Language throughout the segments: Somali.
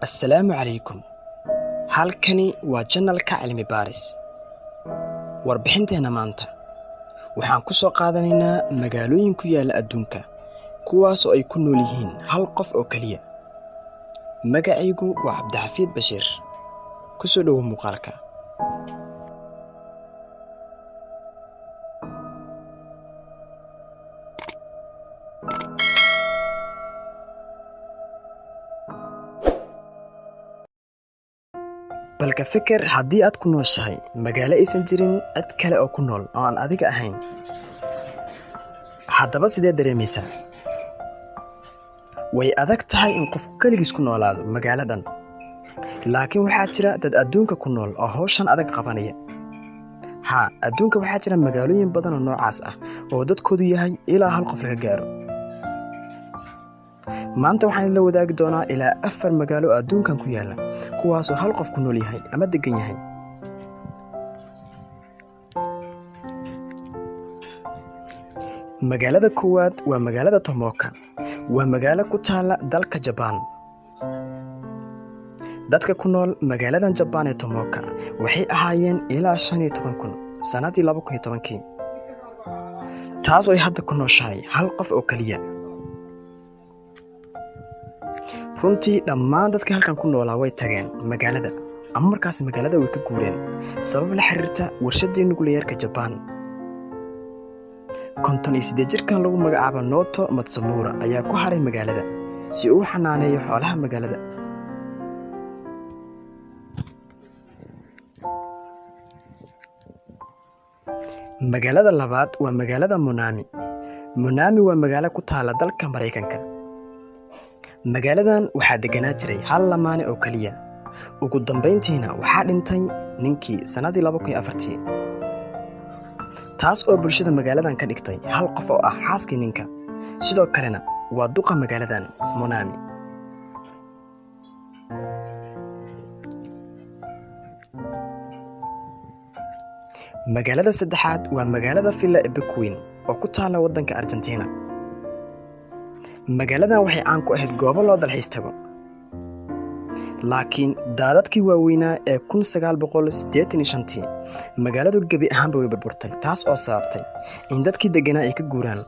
Assalaamu calaykum. Halkani waa channelka Cilmi Baaris. Warbixinteena maanta waxaan ku soo qaadanaynaa magaalooyin ku yaala adduunka kuwaas oo ay ku nool yihiin hal qof oo kaliya. Magacaygu waa Cabdixafiid Bashiir. Ku soo dhawow muuqaalka. balka fikir haddii aad ku nooshahay magaalo aysan jirin cid kale oo ku nool oo aan adiga ahayn. Haddaba sidee dareemaysaa? Way adag tahay in qof kaligiis ku noolaado magaalo dhan. Laakiin waxaa jira dad adduunka ku nool oo hawshan adag qabanaya. Adduunka waxaa jira magaalooyin badan oo noocaas ah oo dadkoodu yahay ilaa hal qof laga gaaro. Maanta waxaan la wadaagi doonaa ilaa 4 magaalo adduunkan ku yaala kuwaas oo hal qof ku nool yahay ama degan yahay. Magaalada koowaad waa magaalada Tomoka. Waa magaalo ku taala dalka Japan. Dadka ku nool magaaladan Japan ee Tomoka waxay ahaayeen ilaa 15,000 sanadii 2010. taas oo ay hadda ku nooshahay hal qof oo kaliya. runtii dhammaan dadka halkan ku noolaa way tageen magaalada ama markaas magaalada way ka guureen sabab la xiriirta warshadii nukliyeerka Japan. 58 jirkan lagu magacaabo Noto Matsumura ayaa ku haray magaalada si uu xanaaneeyo xoolaha magaalada. magaalada labaad waa magaalada Monami. Monami waa magaalo ku taala dalka Mareykanka. magaaladan waxaa deganaa jiray hal lamaane oo kaliya. ugu dambeyntiina waxaa dhintay ninkii sanadii 2004. taas oo bulshada magaaladan ka dhigtay hal qof oo ah xaaskii ninka. sidoo kalena waa duqa magaaladan Monami. magaalada saddexaad waa magaalada Villa Epicuin oo ku taala waddanka Argentina. magaaladan waxay caan ku ahayd goobo loo dalxiis tago. laakiin daadadkii waaweynaa ee 1985 magaaladu gebi ahaanba way burburtay, taas oo sababtay in dadkii deganaa ay ka guuraan.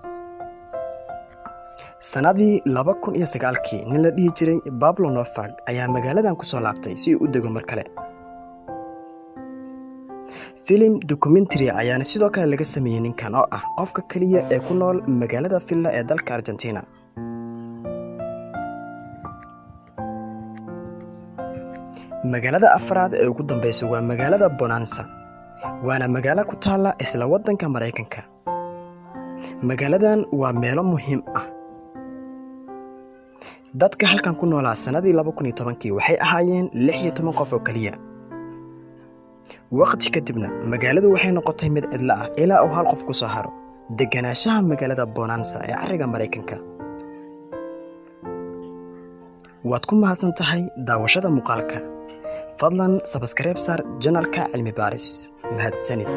sanadii 2009 nin la dhihi jiray Pablo Novak ayaa magaaladan ku soo laabtay si uu u dego mar kale. filim documentary ayaana sidoo kale laga sameeyay ninkan oo ah qofka kaliya ee ku nool magaalada Villa ee dalka Argentina. magaalada afraad ee ugu dambeysa waa magaalada Bonanza. waana magaalo ku taala isla waddanka Mareykanka. magaaladan waa meelo muhiim ah. dadka halkan ku noolaa sanadii 2010 waxay ahaayeen 16 qof oo kaliya. waqti kadibna magaaladu waxay noqotay mid cidla ah ilaa uu hal qof ku soo haro deganaanshaha magaalada Bonanza ee cariga Mareykanka. waad ku mahadsan tahay daawashada muuqaalka. fadlan subscribe sar channelka Cilmi Baaris. mahadsanid.